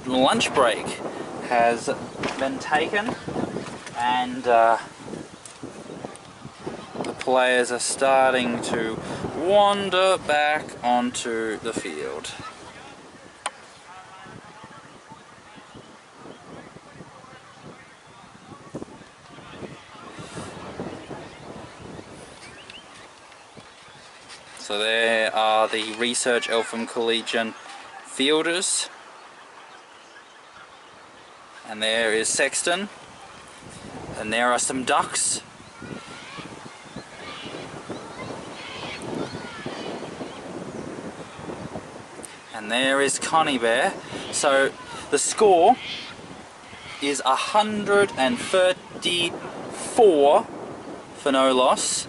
lunch break has been taken, and the players are starting to wander back onto the field. So there are the Research Eltham Collegian fielders, and there is Sexton, and there are some ducks. And there is Connie Bear. So the score is 134 for no loss.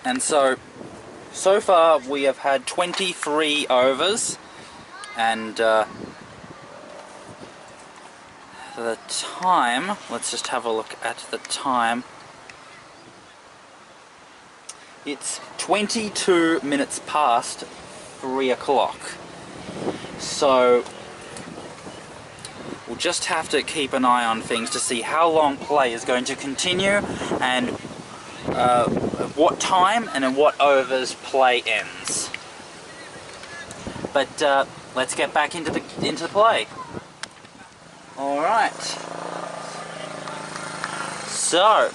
And so far we have had 23 overs, and the time, let's just have a look at the time. It's 22 minutes past 3 o'clock. So we'll just have to keep an eye on things to see how long play is going to continue, and what time and in what overs play ends. But let's get back into the play. All right. So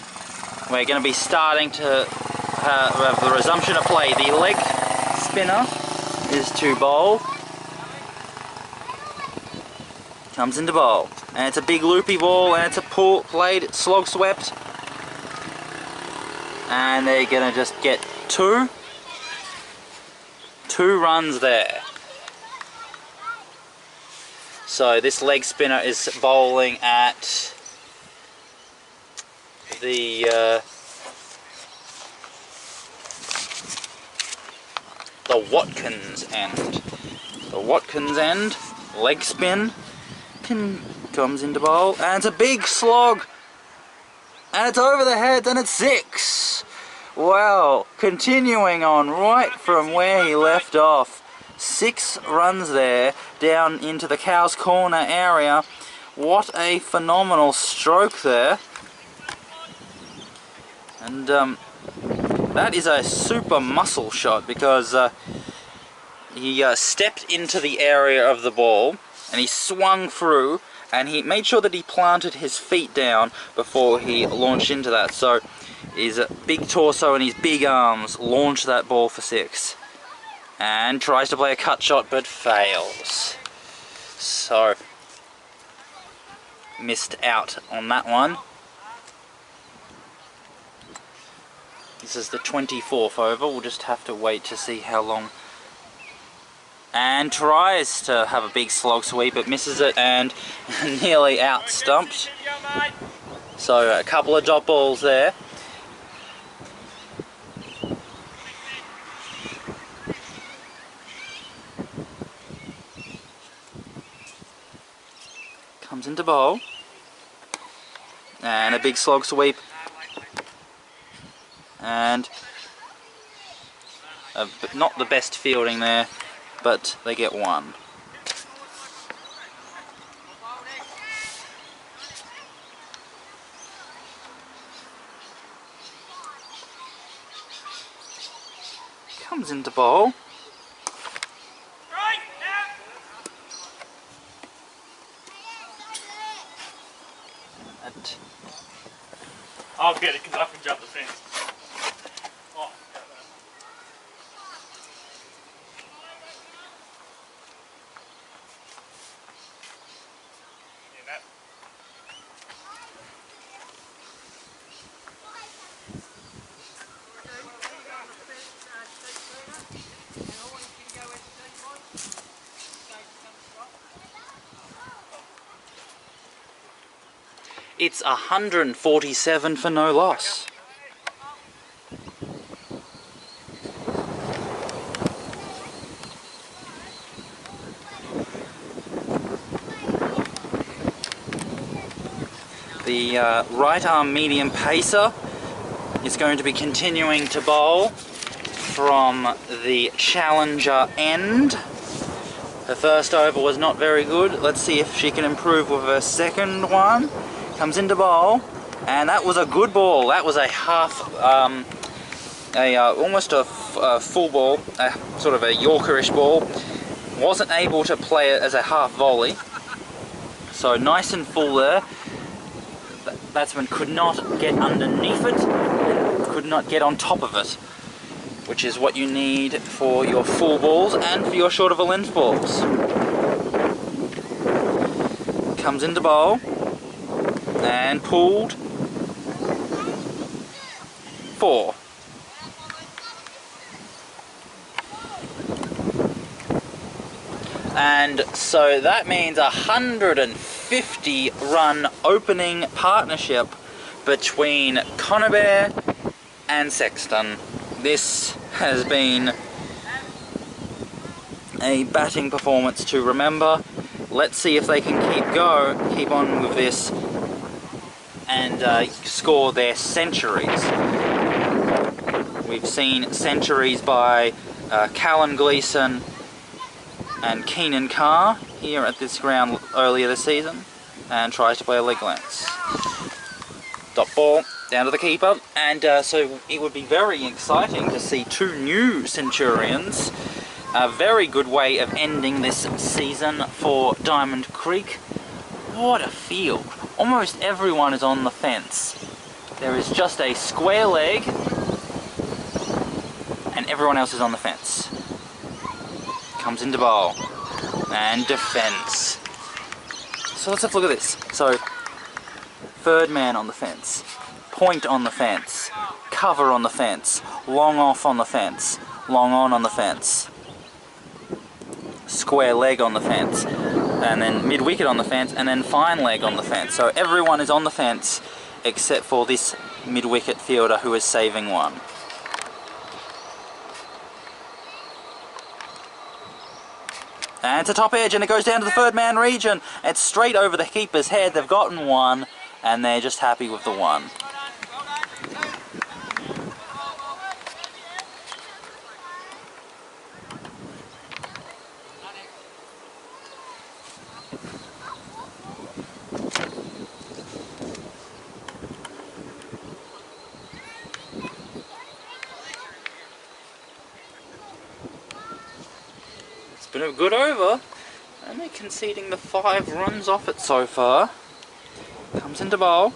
we're going to be starting to have the resumption of play. The leg spinner is to bowl. Comes into bowl, and it's a big loopy ball, and it's a played slog swept. And they're gonna just get two runs there. So this leg spinner is bowling at the Watkins end. The Watkins end, leg spin, comes into bowl, and it's a big slog. And it's over the head, and it's 6. Wow, continuing on right from where he left off. 6 runs there, down into the Cow's Corner area. What a phenomenal stroke there. And that is a super muscle shot, because he stepped into the area of the ball, and he swung through, and he made sure that he planted his feet down before he launched into that. So his big torso and his big arms launch that ball for 6. And tries to play a cut shot but fails. So missed out on that one. This is the 24th over. We'll just have to wait to see how long. And tries to have a big slog sweep, but misses it and nearly out stumped. So a couple of dot balls there. Comes into bowl. And a big slog sweep. And not the best fielding there, but they get 1. Comes into bowl. I'll get it because I can jump the fence. Oh. It's 147 for no loss. The right arm medium pacer is going to be continuing to bowl from the challenger end. Her first over was not very good. Let's see if she can improve with her second one. Comes into bowl, and that was a good ball. That was a half, almost a full ball, sort of a Yorkerish ball. Wasn't able to play it as a half volley, so nice and full there. The batsman could not get underneath it, and could not get on top of it, which is what you need for your full balls and for your short of a length balls. Comes into bowl. And pulled 4. And so that means 150 run opening partnership between Conabare and Sexton. This has been a batting performance to remember. Let's see if they can keep on with this and score their centuries. We've seen centuries by Callan Gleeson and Keenan Carr here at this ground earlier this season, and tries to play a leg length. Dot ball down to the keeper, and so it would be very exciting to see 2 new Centurions. A very good way of ending this season for Diamond Creek. What a field. Almost everyone is on the fence. There is just a square leg and everyone else is on the fence. Comes into bowl and defence. So let's have a look at this. So, third man on the fence, point on the fence, cover on the fence, long off on the fence, long on the fence, square leg on the fence, and then mid-wicket on the fence, and then fine leg on the fence. So everyone is on the fence except for this mid-wicket fielder who is saving one. And it's a top edge, and it goes down to the third man region. It's straight over the keeper's head. They've gotten one, and they're just happy with the one. Been a good over, only conceding the 5 runs off it so far. Comes into bowl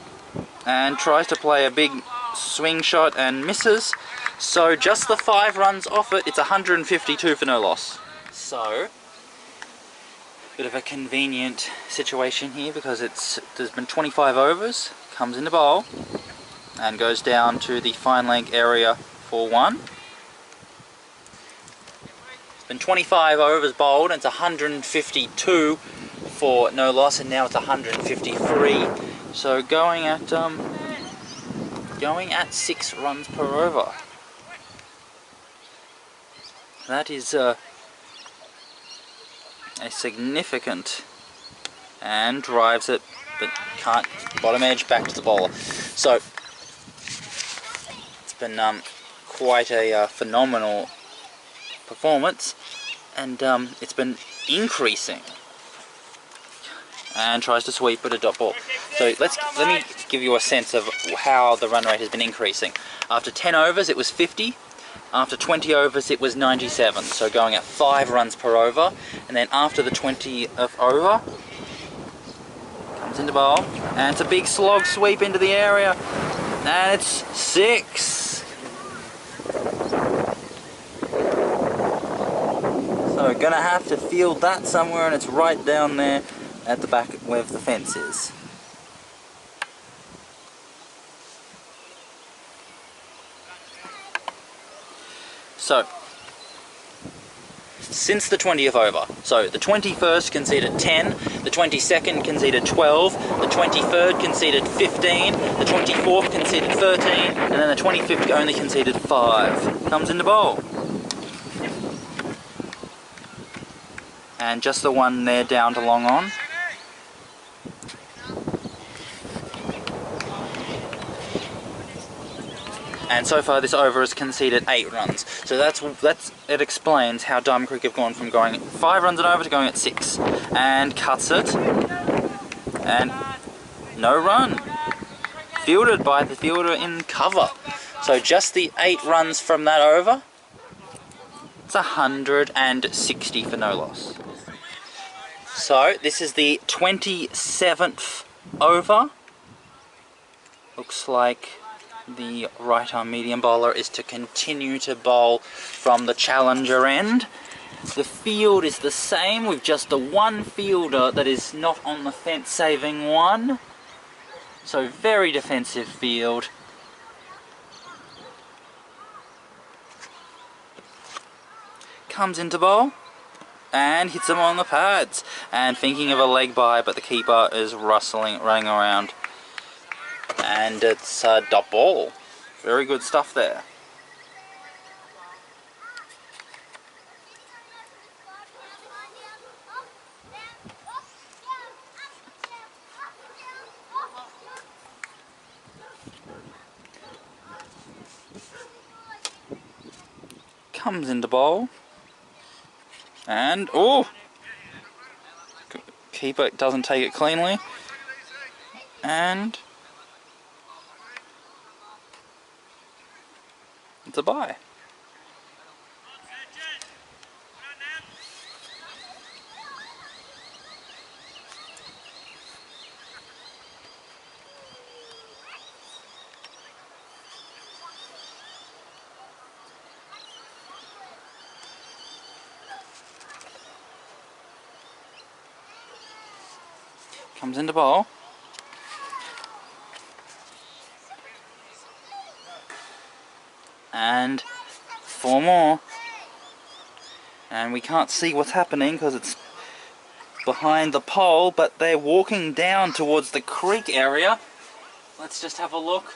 and tries to play a big swing shot and misses, so just the 5 runs off it. It's 152 for no loss. So bit of a convenient situation here because there's been 25 overs. Comes into bowl and goes down to the fine leg area for 1. Been 25 overs bowled, and it's 152 for no loss, and now it's 153. So going at 6 runs per over. That is a significant, and drives it, but can't, bottom edge back to the bowler. So it's been quite a phenomenal performance, and it's been increasing, and tries to sweep at a dot ball. So let me give you a sense of how the run rate has been increasing. After 10 overs it was 50, after 20 overs it was 97, so going at 5 runs per over, and then after the 20th over comes into bowl, and it's a big slog sweep into the area, and it's 6. So we're gonna have to field that somewhere, and it's right down there at the back where the fence is. So, since the 20th over, so the 21st conceded 10, the 22nd conceded 12, the 23rd conceded 15, the 24th conceded 13, and then the 25th only conceded 5. Comes into bowl. And just the one there down to long on. And so far this over has conceded 8 runs. So it explains how Diamond Creek have gone from going 5 runs and over to going at 6. And cuts it. And no run. Fielded by the fielder in cover. So just the 8 runs from that over. It's 160 for no loss. So this is the 27th over. Looks like the right arm medium bowler is to continue to bowl from the challenger end. The field is the same with just the one fielder that is not on the fence, saving one. So very defensive field. Comes into bowl and hits him on the pads, and thinking of a leg bye, but the keeper is running around. And it's a dot ball. Very good stuff there. Comes into bowl. And, oh! Keeper doesn't take it cleanly. And it's a bye. Comes into bowl. And 4 more. And we can't see what's happening because it's behind the pole, but they're walking down towards the creek area. Let's just have a look.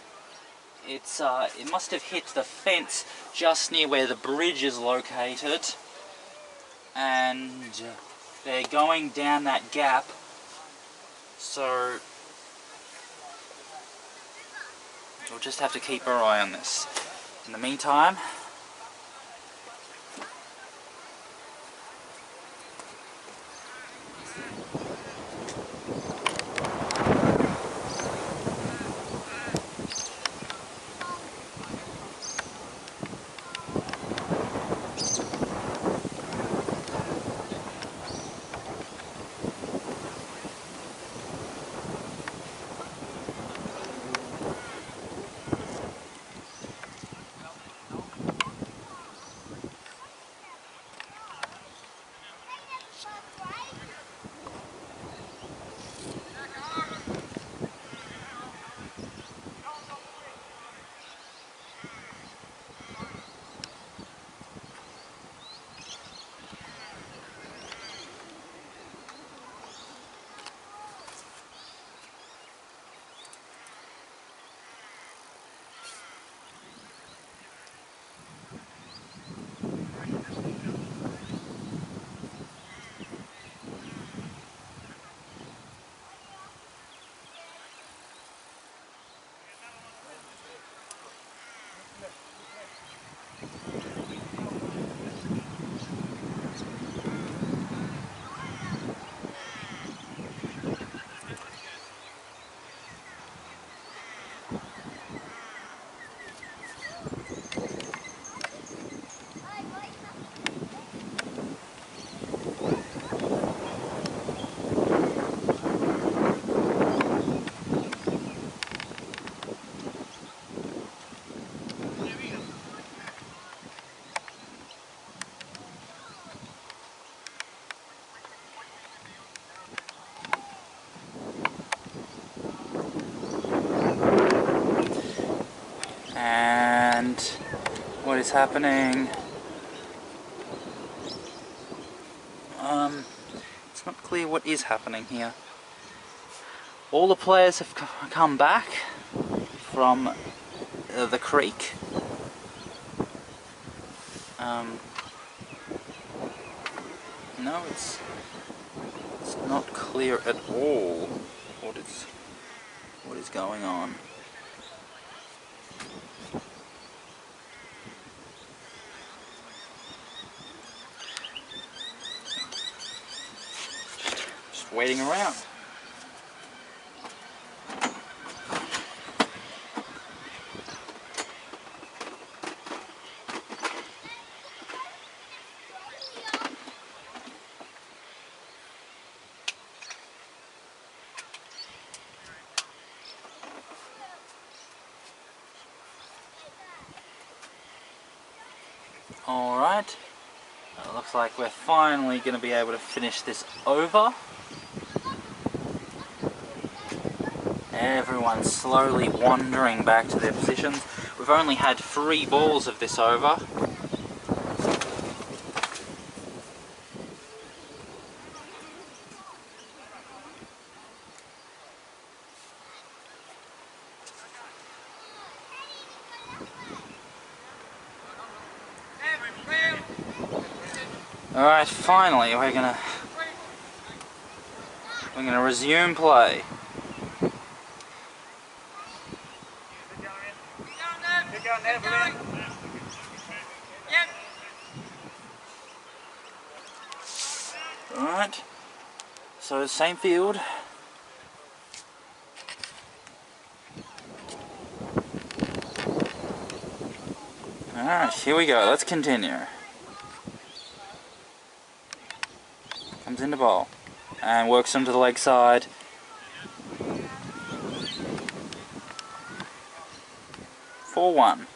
It must have hit the fence just near where the bridge is located. And they're going down that gap. So we'll just have to keep our eye on this. In the meantime, what is happening. It's not clear what is happening here. All the players have come back from the creek. No, it's not clear at all what is going on. Just waiting around. Alright, it looks like we're finally going to be able to finish this over. Everyone's slowly wandering back to their positions. We've only had 3 balls of this over. Alright, finally we're gonna resume play. Alright, so same field. Alright, here we go, let's continue. Comes into ball and works onto the leg side. For 1.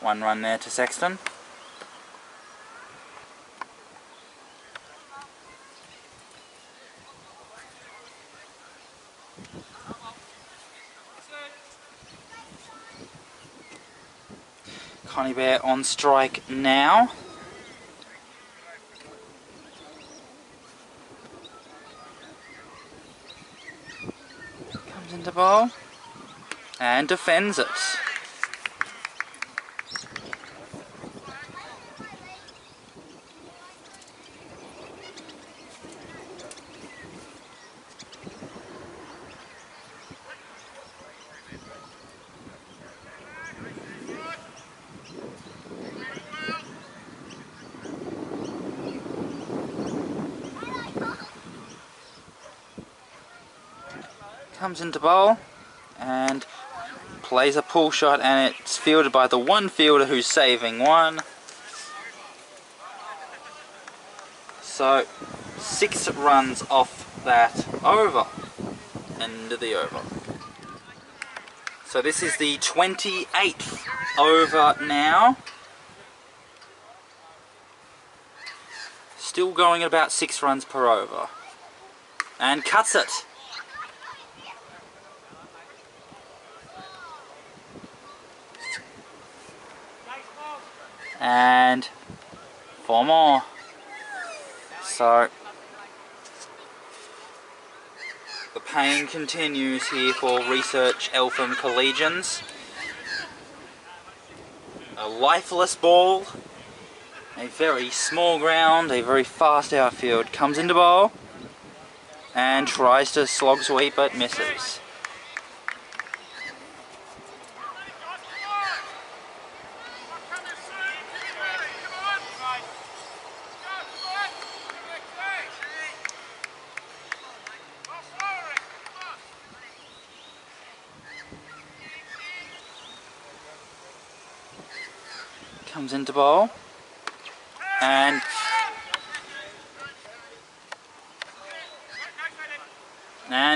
1 run there to Sexton. Connie Bear on strike now. Comes into ball and defends it. Comes into bowl and plays a pull shot, and it's fielded by the one fielder who's saving 1. So 6 runs off that over. End of the over. So this is the 28th over now. Still going at about 6 runs per over. And cuts it. And 4 more. So the pain continues here for Research Eltham Collegians. A lifeless ball, a very small ground, a very fast outfield. Comes into bowl and tries to slog sweep but misses. Comes into bowl and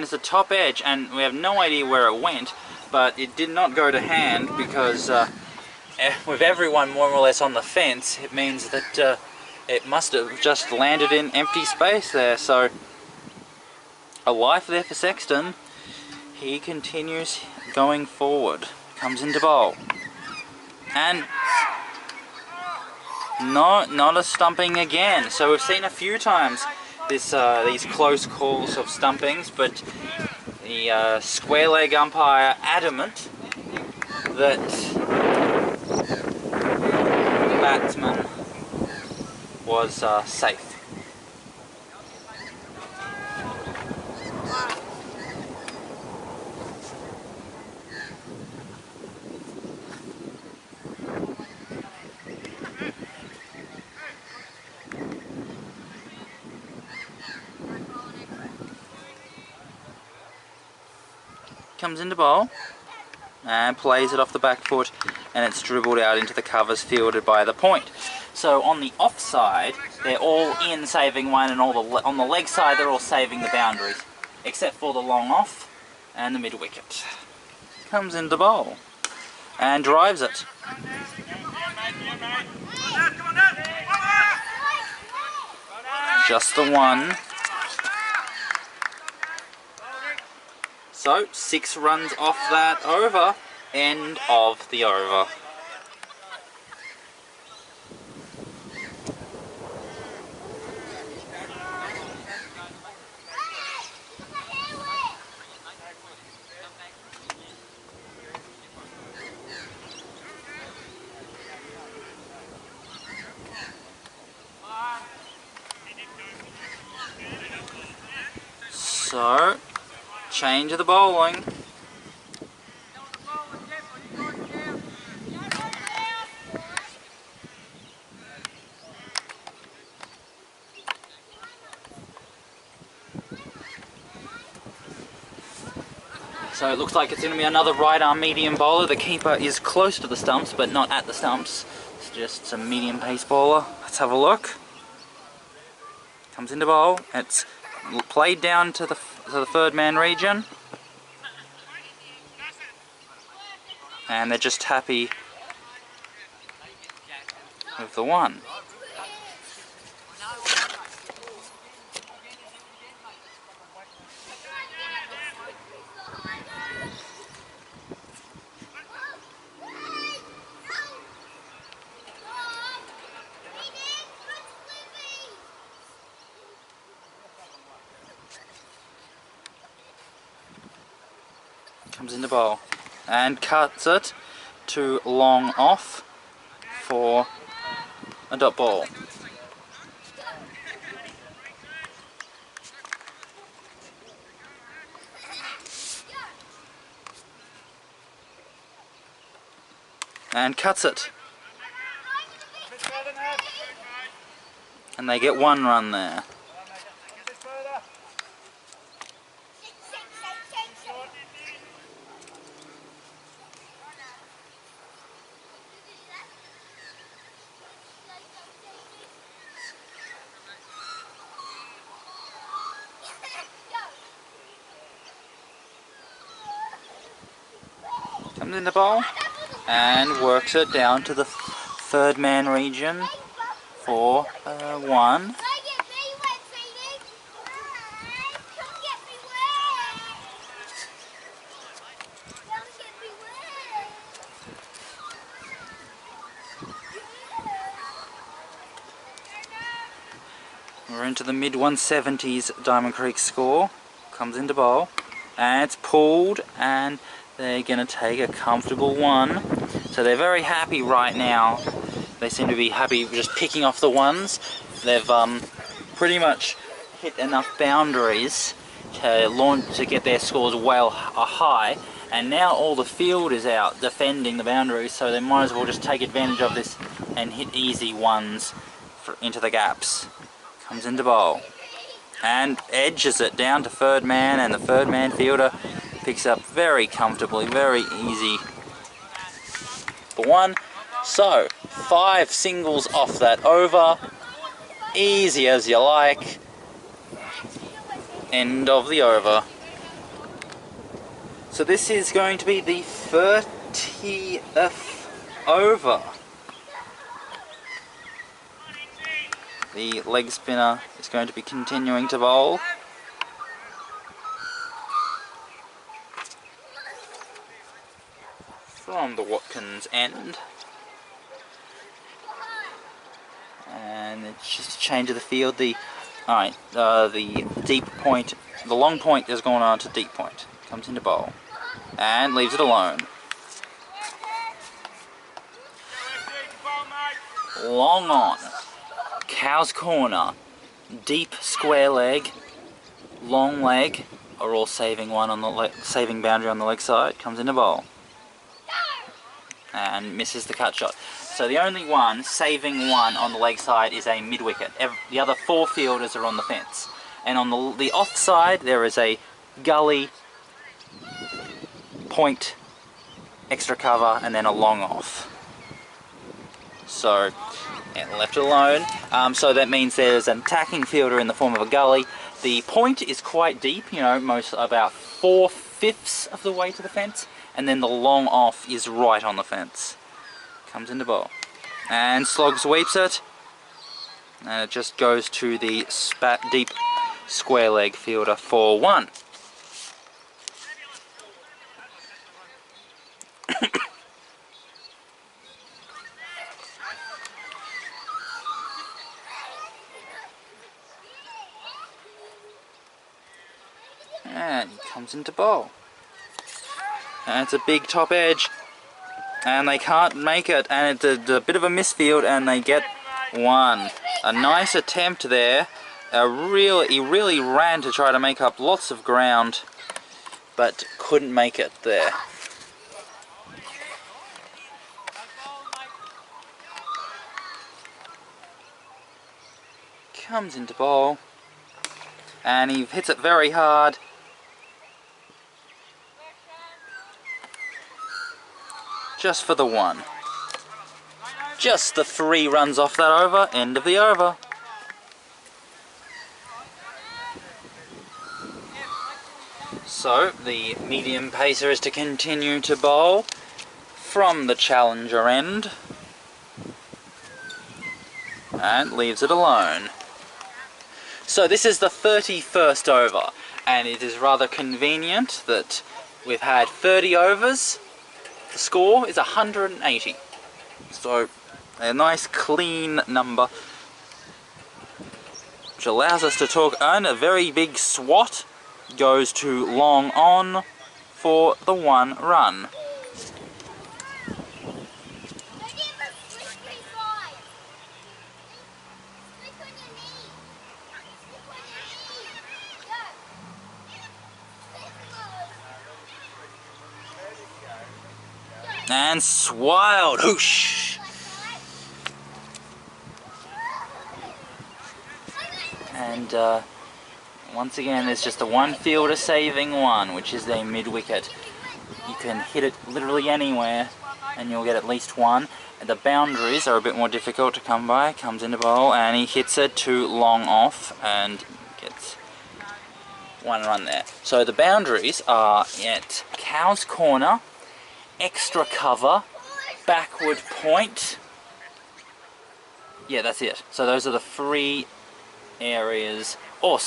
it's a top edge, and we have no idea where it went, but it did not go to hand because with everyone more or less on the fence, it means that it must have just landed in empty space there. So a life there for Sexton. He continues going forward. Comes into bowl and No, not a stumping again. So we've seen a few times these close calls of stumpings, but the square leg umpire adamant that the batsman was safe. Comes into bowl and plays it off the back foot, and it's dribbled out into the covers, fielded by the point. So on the offside, they're all in saving one, and on the leg side they're all saving the boundaries, except for the long off and the mid wicket. Comes into bowl and drives it. Just the one. So 6 runs off that over. End of the over. So, change of the bowling. So it looks like it's going to be another right arm medium bowler. The keeper is close to the stumps, but not at the stumps. It's just some medium pace bowler. Let's have a look. Comes into bowl. It's played down to the third man region. And they're just happy with the one. Comes into bowl and cuts it to long off for a dot ball. And cuts it. And they get 1 run there. Comes in the bowl and works it down to the third man region for 1. We're into the mid 170s Diamond Creek score. Comes into bowl and it's pulled, and they're going to take a comfortable 1. So they're very happy right now. They seem to be happy just picking off the ones. They've pretty much hit enough boundaries to get their scores well high. And now all the field is out defending the boundaries, so they might as well just take advantage of this and hit easy ones into the gaps. Comes into bowl and edges it down to third man, and the third man fielder picks up very comfortably, very easy for 1. So 5 singles off that over, easy as you like. End of the over. So this is going to be the 30th over. The leg spinner is going to be continuing to bowl. From the Watkins end. And it's just a change of the field. Alright, the deep point, the long point has gone on to deep point. Comes into bowl. And leaves it alone. Long on. Cow's corner. Deep square leg. Long leg. Are all saving one on the saving boundary on the leg side. Comes into bowl. And misses the cut shot. So the only one saving one on the leg side is a mid wicket. The other 4 fielders are on the fence. And on the off side there is a gully, point, extra cover, and then a long off. So, and left it alone. So that means there's an attacking fielder in the form of a gully. The point is quite deep, you know, most about 4/5 of the way to the fence, and then the long off is right on the fence. Comes into bowl. And slog sweeps it, and it just goes to the deep square leg fielder for 1. And he comes into bowl. And it's a big top edge. And they can't make it. And it's a bit of a misfield, and they get 1. A nice attempt there. He really ran to try to make up lots of ground, but couldn't make it there. Comes into bowl. And he hits it very hard. Just for the 1. Just the 3 runs off that over. End of the over. So the medium pacer is to continue to bowl from the challenger end. And leaves it alone. So this is the 31st over. And it is rather convenient that we've had 30 overs. The score is 180. So, a nice clean number, which allows us to talk. And a very big swat goes to long on for the 1 run. And swiled, whoosh! And once again, there's just the 1 fielder saving 1, which is their mid-wicket. You can hit it literally anywhere, and you'll get at least 1. And the boundaries are a bit more difficult to come by. Comes into bowl, and he hits it to long off, and gets 1 run there. So the boundaries are at Cow's corner, extra cover, backward point. Yeah, that's it. So those are the 3 areas, or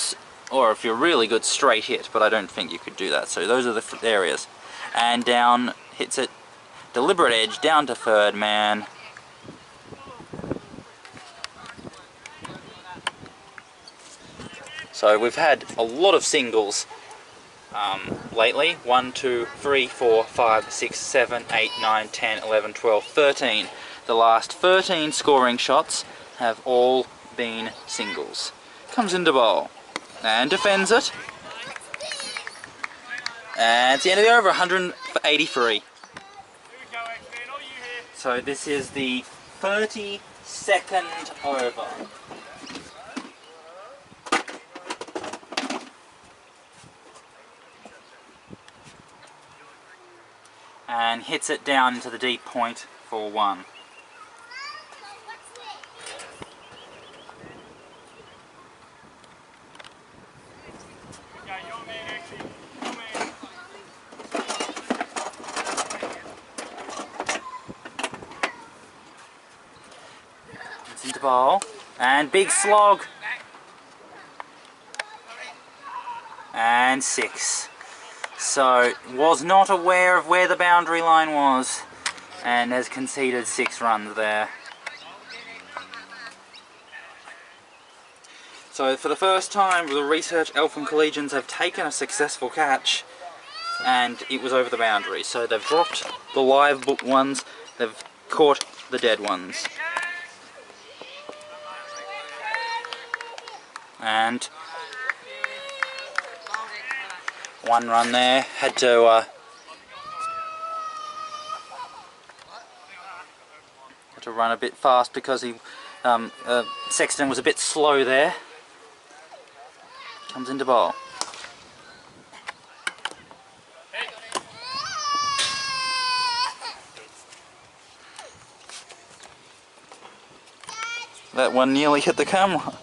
if you're really good, straight hit, but I don't think you could do that. So those are the areas. And down, hits it, deliberate edge, down to 3rd man. So we've had a lot of singles lately. 1, 2, 3, 4, 5, 6, 7, 8, 9, 10, 11, 12, 13. The last 13 scoring shots have all been singles. Comes into bowl and defends it. And it's the end of the over, 183. So this is the 32nd over. And hits it down into the deep point for 1. It's into bowl. And big slog. And 6. So, was not aware of where the boundary line was, and has conceded 6 runs there. So for the first time, the research Eltham Collegians have taken a successful catch, and it was over the boundary. So they've dropped the live book ones, they've caught the dead ones. And one run there, had to run a bit fast because he Sexton was a bit slow there. Comes into bowl. That one nearly hit the camera.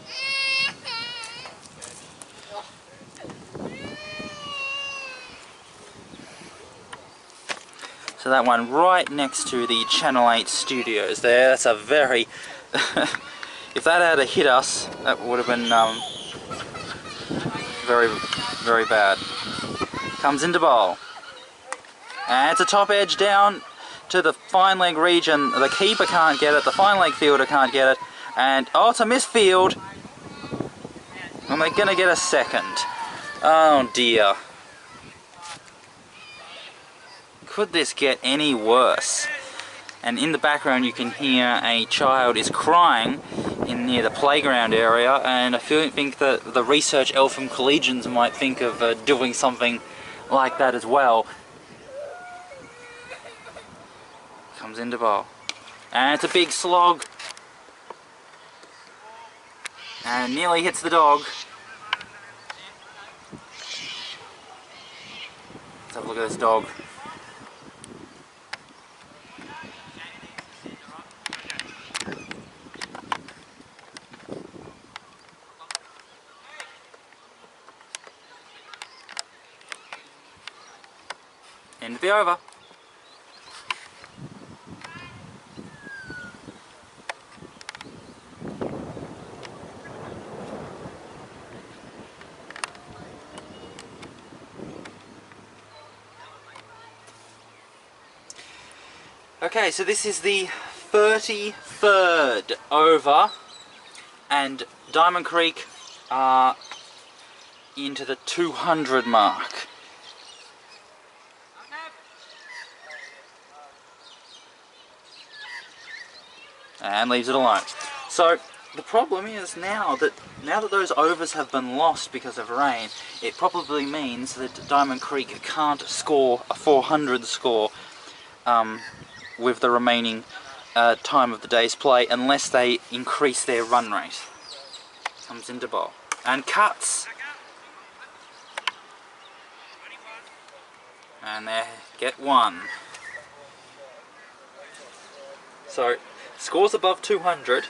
So that one right next to the Channel 8 studios there. That's a very... if that had hit us, that would have been very, very bad. Comes into bowl. And it's a top edge down to the fine leg region. The keeper can't get it, the fine leg fielder can't get it. And, oh, it's a misfield. And they're going to get a second. Oh dear. Could this get any worse? And in the background you can hear a child is crying in near the playground area, and I think that the research Eltham Collegians might think of doing something like that as well. Comes into bowl. And it's a big slog. And nearly hits the dog. Let's have a look at this dog. End of the over. Okay, so this is the 33rd over, and Diamond Creek are into the 200 mark. And leaves it alone. So the problem is now that those overs have been lost because of rain, it probably means that Diamond Creek can't score a 400 score with the remaining time of the day's play unless they increase their run rate. Comes into bowl and cuts, and they get one. So scores above 200,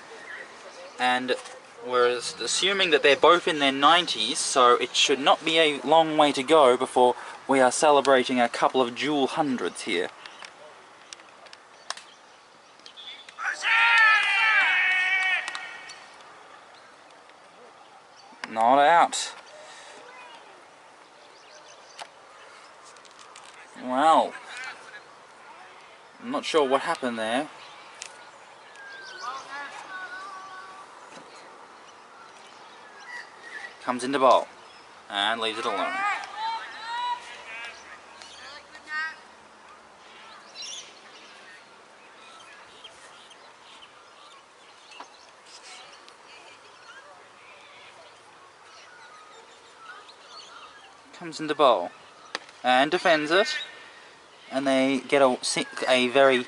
and we're assuming that they're both in their 90s, so it should not be a long way to go before we are celebrating a couple of dual hundreds here. Not out. Well, I'm not sure what happened there. Comes into bowl and leaves it alone. Comes into bowl and defends it, and they get a very...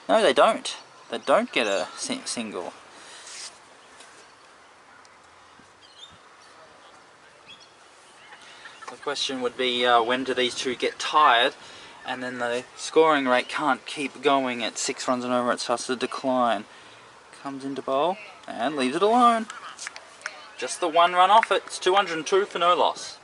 No, they don't. They don't get a single. The question would be when do these two get tired, and then the scoring rate can't keep going at 6 runs and over, it starts to decline. Comes into bowl and leaves it alone. Just the one run off it. It's 202 for no loss.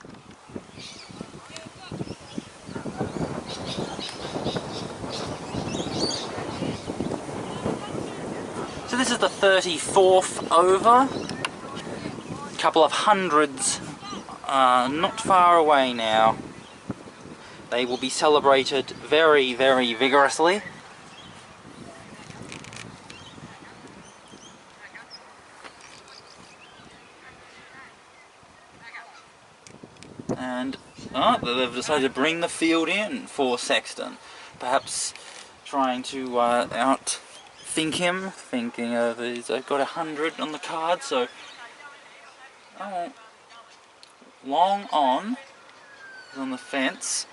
So this is the 34th over. A couple of hundreds not far away now. They will be celebrated very, very vigorously. And they've decided to bring the field in for Sexton. Perhaps trying to outthink him, thinking he's got 100 on the card, so long on is on the fence,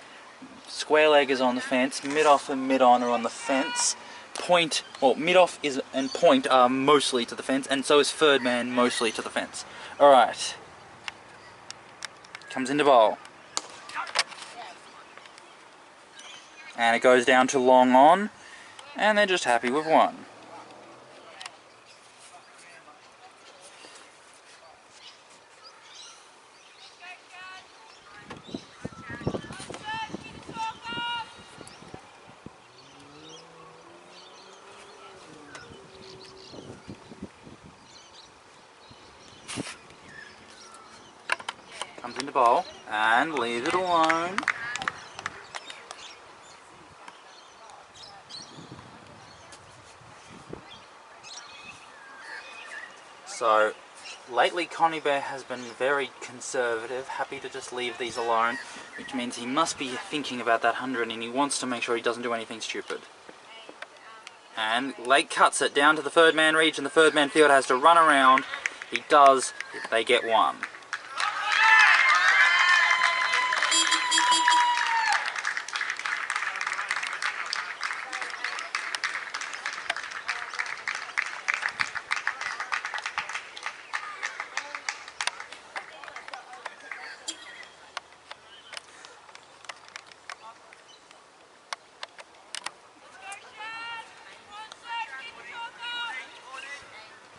square leg is on the fence, mid-off and mid-on are on the fence, point, well, mid-off and point are mostly to the fence, and so is third man mostly to the fence. Alright, comes into bowl. And it goes down to long on, and they're just happy with one. Comes into bowl, and leaves it alone. So, lately Connie Bear has been very conservative, happy to just leave these alone, which means he must be thinking about that 100 and he wants to make sure he doesn't do anything stupid. And Lake cuts it down to the third man reach, and the third man field has to run around. He does, they get one.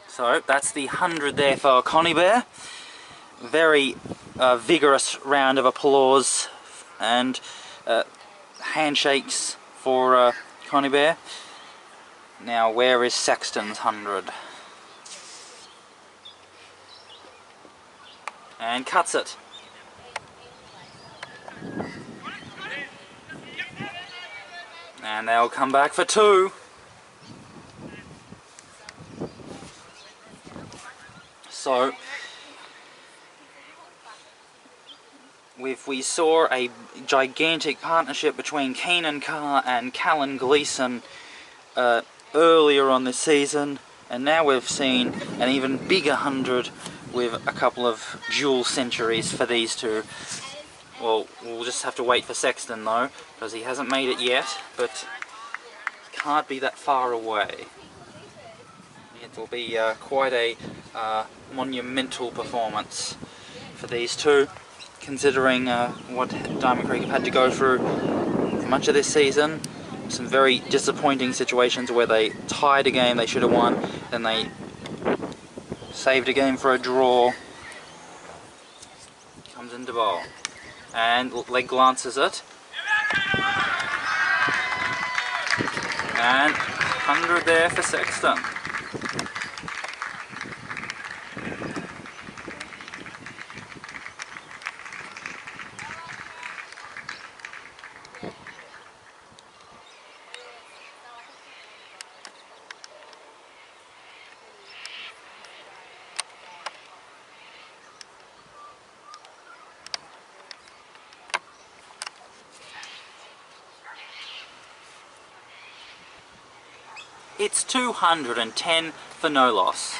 So that's the 100 there for Connie Bear. Very vigorous round of applause and handshakes for Connie Bear. Now where is Sexton's 100? And cuts it. And they'll come back for two. So, we saw a gigantic partnership between Keenan Carr and Callan Gleeson earlier on this season, and now we've seen an even bigger 100 with a couple of dual centuries for these two. Well, we'll just have to wait for Sexton though, because he hasn't made it yet, but can't be that far away. It will be quite a monumental performance for these two, considering what Diamond Creek have had to go through for much of this season. Some very disappointing situations where they tied a game they should have won, then they saved a game for a draw. Comes into bowl, and leg glances it, and 100 there for Sexton. It's 210 for no loss.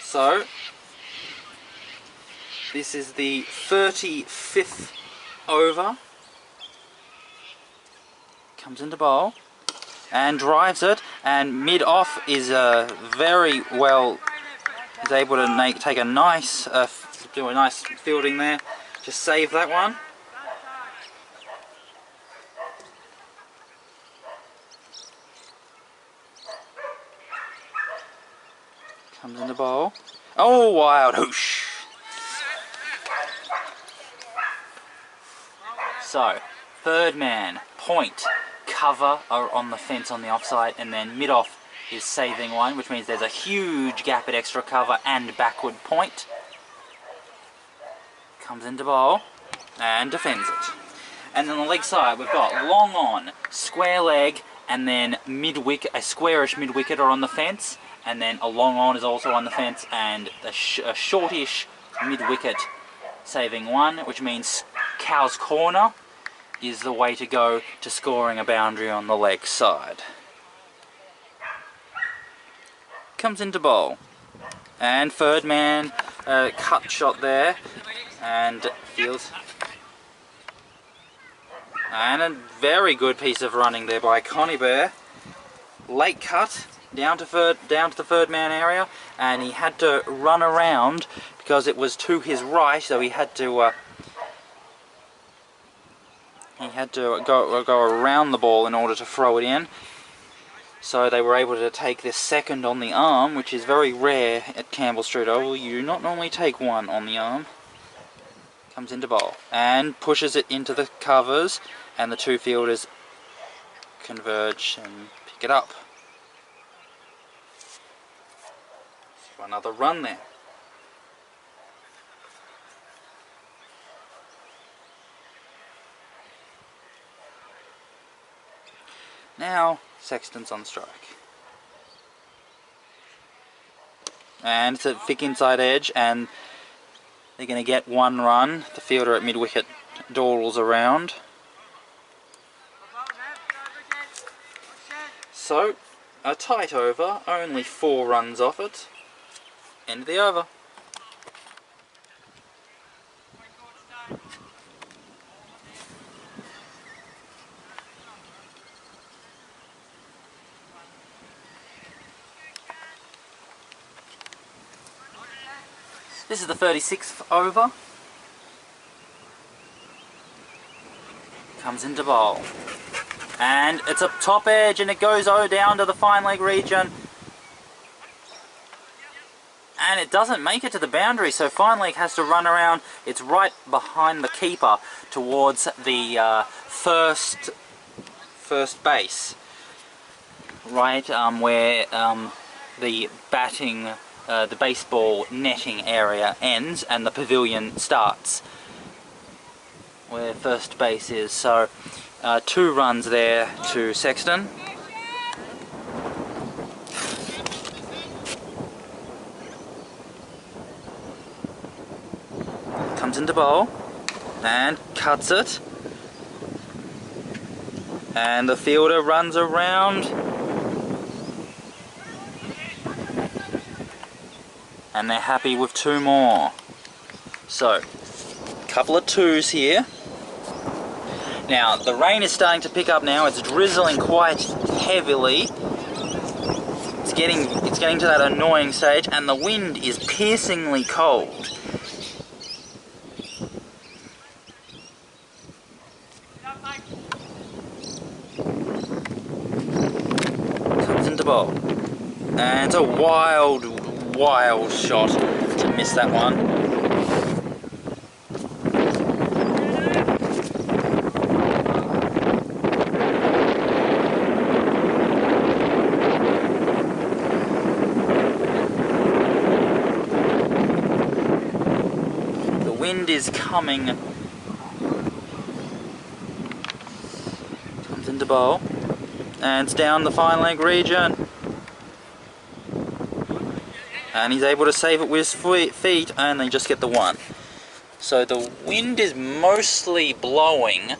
So, this is the 35th over. Comes into bowl and drives it, and mid-off is very well, is able to take a nice, do a nice fielding there. Just save that one. Comes in the bowl. Oh, wild whoosh. So, third man, point, cover are on the fence on the offside, and then mid-off is saving one, which means there's a huge gap at extra cover and backward point. Comes into bowl and defends it. And then on the leg side we've got long on, square leg and then mid-wicket, a squarish mid-wicketer on the fence, and then a long on is also on the fence, and a shortish mid-wicket saving one, which means Cow's corner is the way to go to scoring a boundary on the leg side. Comes into bowl, and third man cut shot there, and fields. And a very good piece of running there by Connie Bear. Late cut down to the third man area, and he had to run around because it was to his right, so he had to go around the ball in order to throw it in. So they were able to take this second on the arm, which is very rare at Campbell Street Oval. You do not normally take one on the arm. Comes into bowl and pushes it into the covers, and the two fielders converge and pick it up. So another run there. Now Sexton's on strike. And it's a thick inside edge, and they're going to get one run. The fielder at mid-wicket dawdles around. So, a tight over, only 4 runs off it. End of the over. This is the 36th over. Comes into bowl. And it's a top edge, and it goes down to the fine leg region. And it doesn't make it to the boundary, so fine leg has to run around. It's right behind the keeper towards the first base. Right where the batting, the baseball netting area ends and the pavilion starts, where first base is. So 2 runs there to Sexton. Comes into bowl and cuts it, and the fielder runs around, and they're happy with 2 more. So, a couple of 2s here. Now, the rain is starting to pick up now. It's drizzling quite heavily. It's getting to that annoying stage, and the wind is piercingly cold. Comes into bowl. And it's a wild shot to miss that one. The wind is coming. Comes into bowl. And it's down the fine leg region. And he's able to save it with his feet, and they just get the 1. So the wind is mostly blowing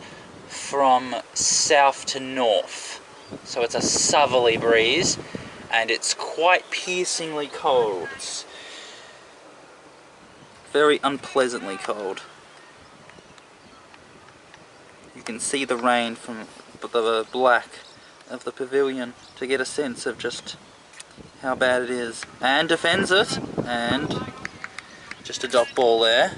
from south to north. So it's a southerly breeze, and it's quite piercingly cold. It's very unpleasantly cold. You can see the rain from the black of the pavilion to get a sense of just how bad it is. And defends it, and just a dot ball there.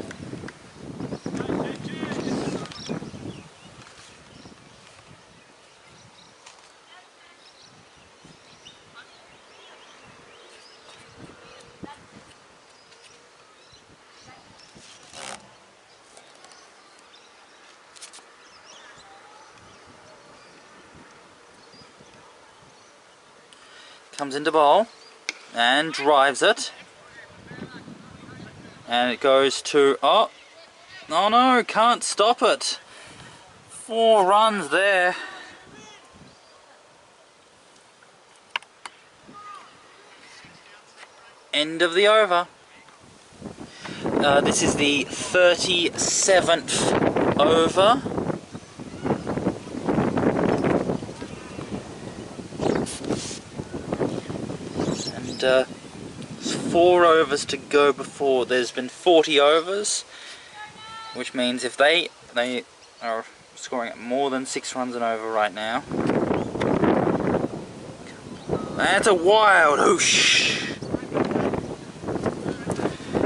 Comes into bowl and drives it, and it goes to, oh no, can't stop it. 4 runs there. End of the over. This is the 37th over. And there's 4 overs to go before there's been 40 overs. Which means if they are scoring at more than 6 runs an over right now. That's a wild whoosh!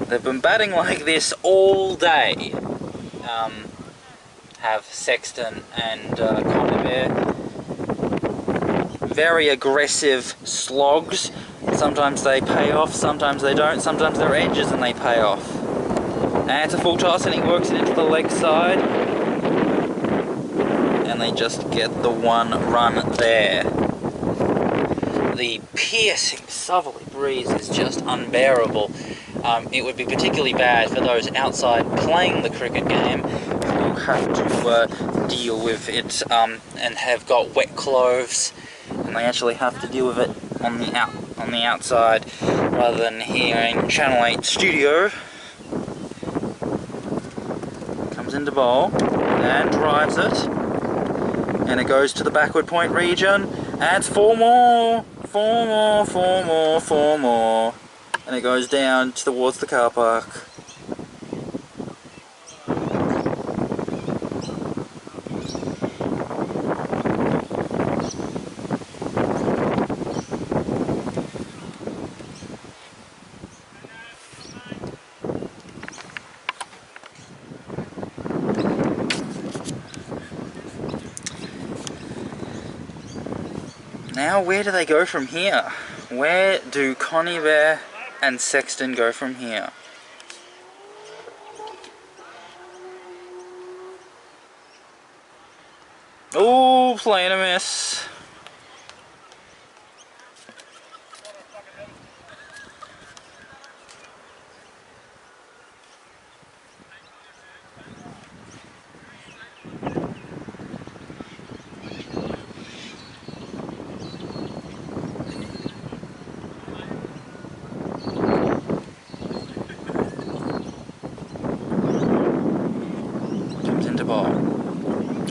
They've been batting like this all day. Have Sexton and Conner. Very aggressive slogs. Sometimes they pay off, sometimes they don't. Sometimes they're edges and they pay off. And it's a full toss and he works it into the leg side. And they just get the 1 run there. The piercing southerly breeze is just unbearable. It would be particularly bad for those outside playing the cricket game who have to deal with it and have got wet clothes, and they actually have to deal with it on the outside rather than here in Channel 8 studio. Comes into bowl and drives it, and it goes to the backward point region, and it's 4 more, 4 more, 4 more, 4 more. And it goes down towards the car park. Now where do they go from here? Where do Conner and Sexton go from here? Oh, playing a miss.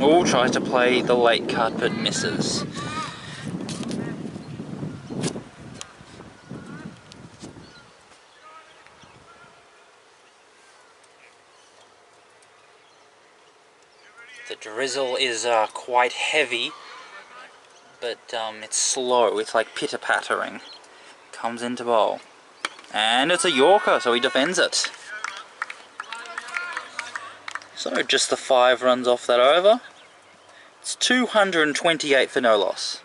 Oh, tries to play the late cut but misses. The drizzle is quite heavy, but it's slow. It's like pitter-pattering. Comes into bowl. And it's a Yorker, so he defends it. So just the 5 runs off that over. It's 228 for no loss.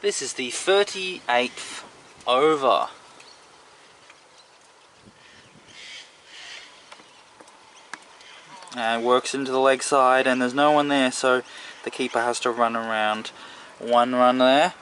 This is the 38th over. And works into the leg side, and there's no one there, so the keeper has to run around. 1 run there.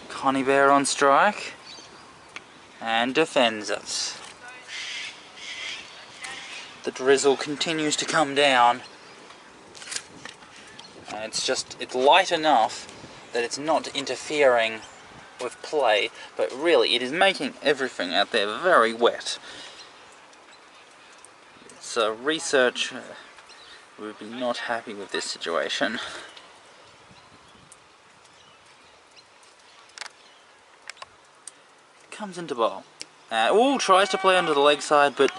Conner on strike and defends it. The drizzle continues to come down, and it's light enough that it's not interfering with play, but really it is making everything out there very wet. So research would be not happy with this situation. Comes into bowl. Tries to play under the leg side, but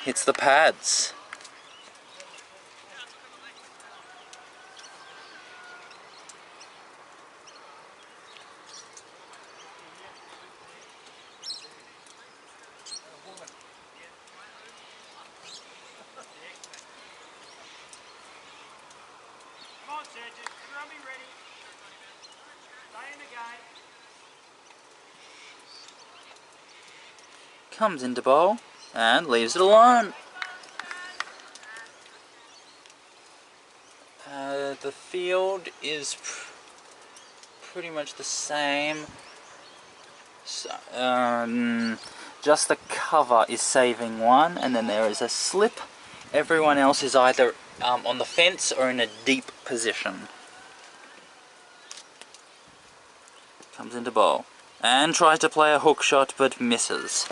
hits the pads. Comes into bowl and leaves it alone. The field is pretty much the same. So, just the cover is saving one, and then there is a slip. Everyone else is either on the fence or in a deep position. Comes into bowl and tries to play a hook shot but misses.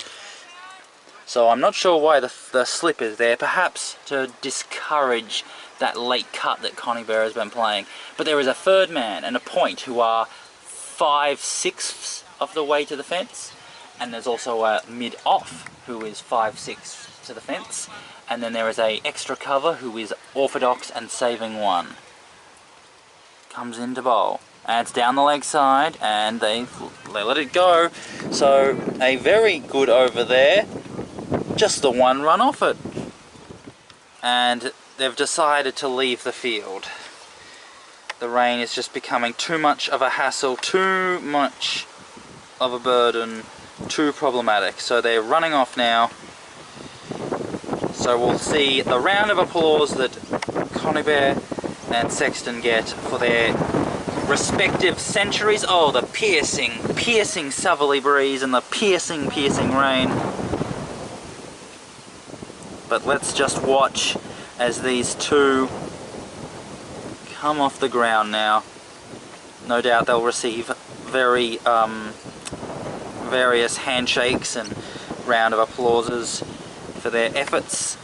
So I'm not sure why the slip is there, perhaps to discourage that late cut that Connie Bear has been playing. But there is a third man and a point who are 5/6 of the way to the fence, and there's also a mid-off who is 5/6 to the fence, and then there is a extra cover who is orthodox and saving one. Comes into bowl, and it's down the leg side, and they let it go. So a very good over there, just the one run off it, and they've decided to leave the field. The rain is just becoming too much of a hassle, too much of a burden, too problematic. So they're running off now. So we'll see the round of applause that Connie Bear and Sexton get for their respective centuries. Oh, the piercing southerly breeze and the piercing rain. But let's just watch as these two come off the ground now. No doubt they'll receive very various handshakes and round of applauses for their efforts.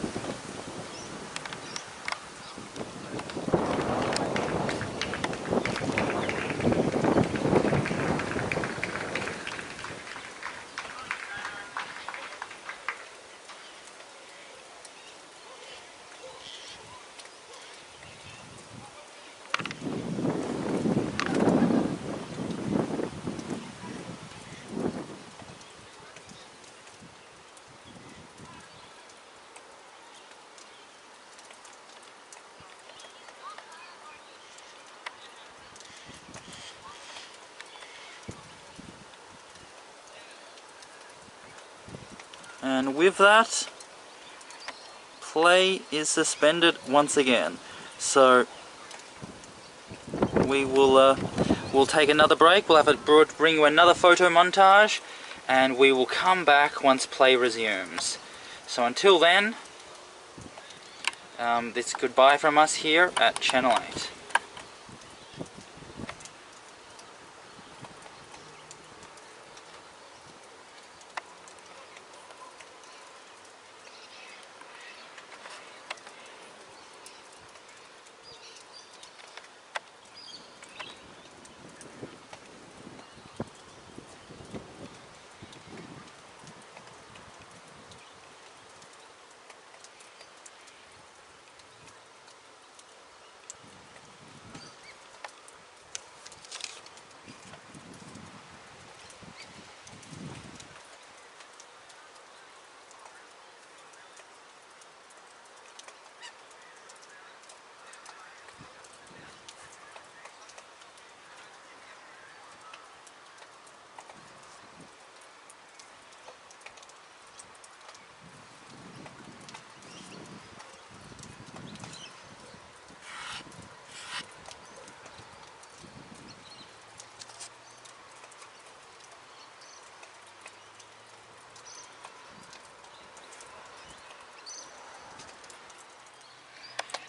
And with that, play is suspended once again. So we will we'll take another break. We'll bring you another photo montage, and we will come back once play resumes. So until then, it's goodbye from us here at Channel 8.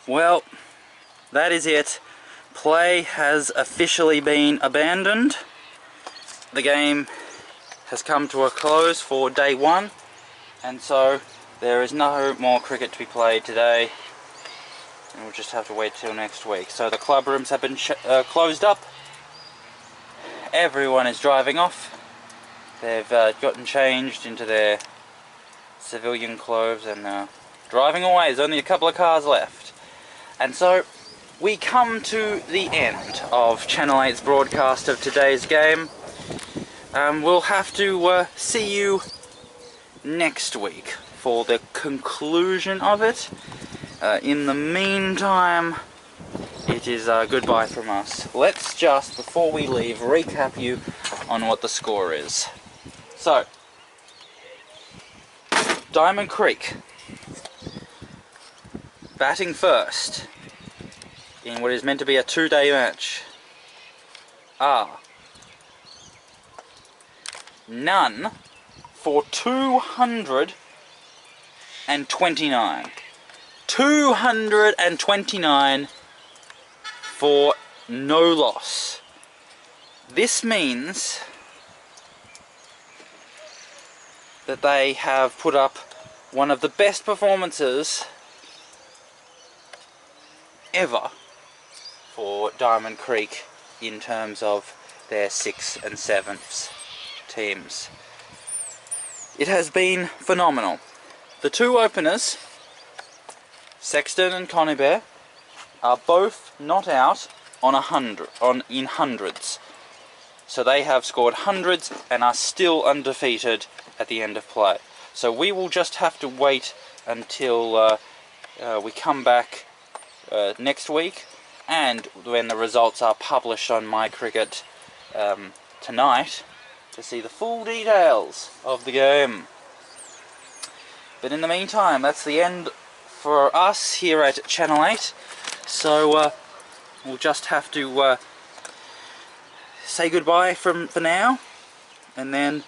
Well, that is it. Play has officially been abandoned. The game has come to a close for day one, and so there is no more cricket to be played today, and we'll just have to wait till next week. So the club rooms have been closed up. Everyone is driving off. They've gotten changed into their civilian clothes and driving away. There's only a couple of cars left. And so we come to the end of Channel 8's broadcast of today's game. We'll have to see you next week for the conclusion of it. In the meantime, it is goodbye from us. Let's just, before we leave, recap you on what the score is. So, Diamond Creek, batting first in what is meant to be a 2-day match, are none for 229. 229 for no loss. This means that they have put up one of the best performances ever for Diamond Creek in terms of their 6th and 7th teams. It has been phenomenal. The two openers, Sexton and Conybeare, are both not out on in hundreds. So they have scored hundreds and are still undefeated at the end of play. So we will just have to wait until we come back next week, and when the results are published on My Cricket tonight, to see the full details of the game. But in the meantime, that's the end for us here at Channel 8. So we'll just have to say goodbye for now, and then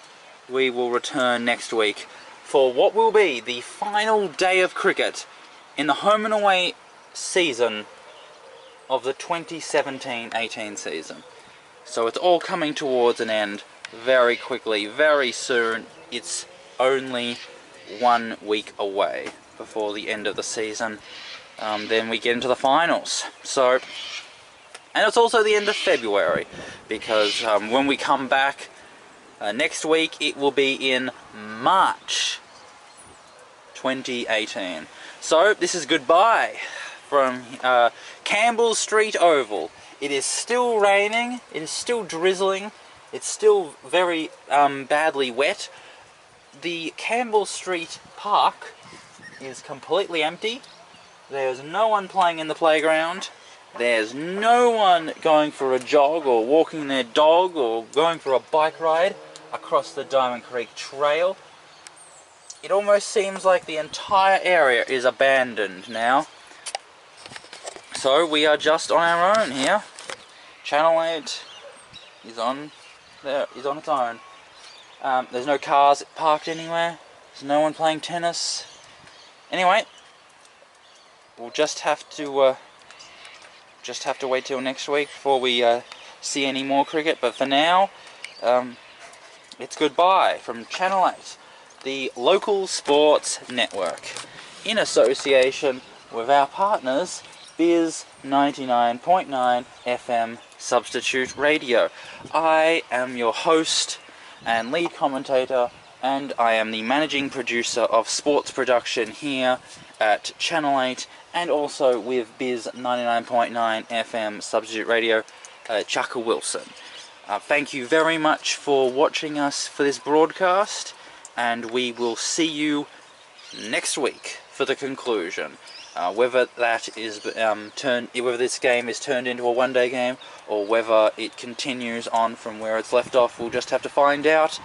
we will return next week for what will be the final day of cricket in the home and away season of the 2017-18 season. So it's all coming towards an end very quickly, very soon. It's only 1 week away before the end of the season. Then we get into the finals. So, and it's also the end of February, because when we come back next week, it will be in March 2018. So this is goodbye from Campbell Street Oval. It is still raining, it is still drizzling, it's still very badly wet. The Campbell Street Park is completely empty. There's no one playing in the playground. There's no one going for a jog or walking their dog or going for a bike ride across the Diamond Creek Trail. It almost seems like the entire area is abandoned now. So we are just on our own here. Channel 8 is on its own. There's no cars parked anywhere. There's no one playing tennis. Anyway, we'll just have to wait till next week before we see any more cricket. But for now, it's goodbye from Channel 8, the local sports network, in association with our partners, Bizz 99.9 FM Substitute Radio. I am your host and lead commentator, and I am the managing producer of sports production here at Channel 8, and also with Bizz 99.9 FM Substitute Radio, Chukka Wilson. Thank you very much for watching us for this broadcast, and we will see you next week for the conclusion. Whether that is whether this game is turned into a one-day game, or whether it continues on from where it's left off, we'll just have to find out.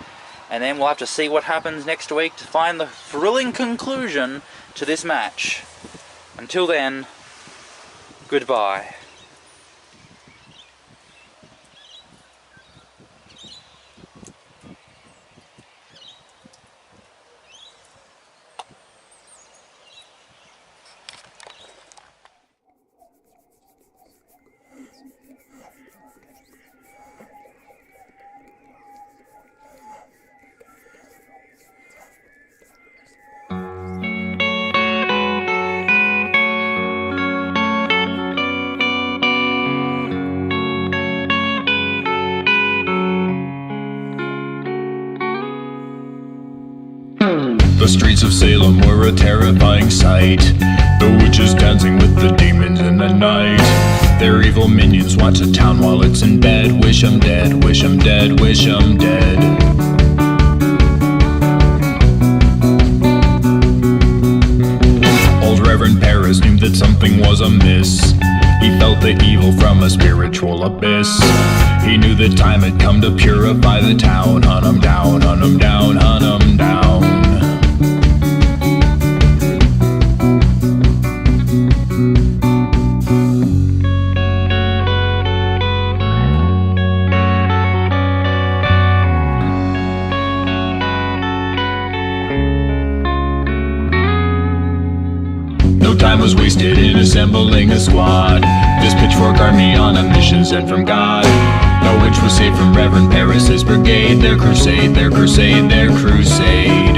And then we'll have to see what happens next week to find the thrilling conclusion to this match. Until then, goodbye. The streets of Salem were a terrifying sight. The witches dancing with the demons in the night. Their evil minions watch the town while it's in bed. Wish 'em dead, wish 'em dead, wish 'em dead. Old Reverend Paris knew that something was amiss. He felt the evil from a spiritual abyss. He knew the time had come to purify the town. Hunt 'em down, hunt 'em down, hunt 'em down. was wasted in assembling a squad. This pitchfork army on a mission sent from God. No witch was saved from Reverend Paris's brigade. Their crusade, their crusade, their crusade.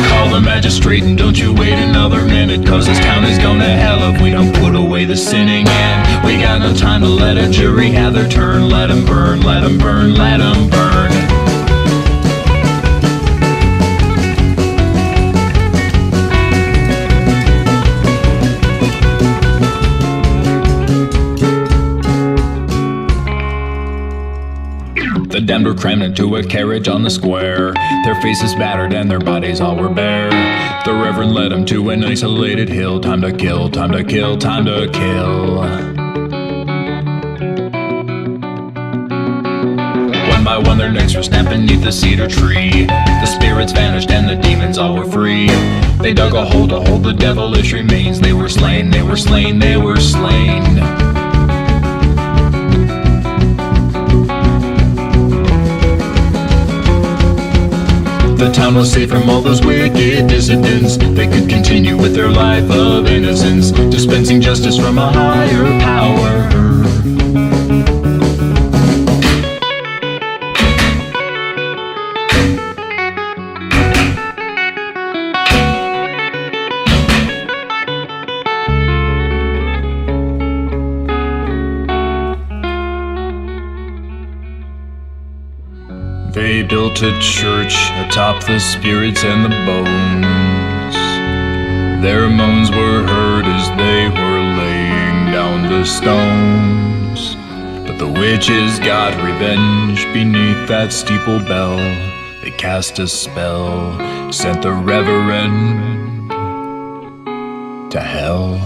Call the magistrate and don't you wait another minute, cause this town is going to hell if we don't put away the sinning. And we got no time to let a jury have their turn. Let 'em burn, let 'em burn, let 'em burn. The damned were crammed into a carriage on the square. Their faces battered and their bodies all were bare. The Reverend led them to an isolated hill. Time to kill, time to kill, time to kill. One by one their necks were snapped beneath the cedar tree. The spirits vanished and the demons all were free. They dug a hole to hold the devilish remains. They were slain, they were slain, they were slain. The town was safe from all those wicked dissidents. They could continue with their life of innocence, dispensing justice from a higher power. They built a church atop the spirits and the bones. Their moans were heard as they were laying down the stones. But the witches got revenge beneath that steeple bell. They cast a spell, sent the Reverend to hell.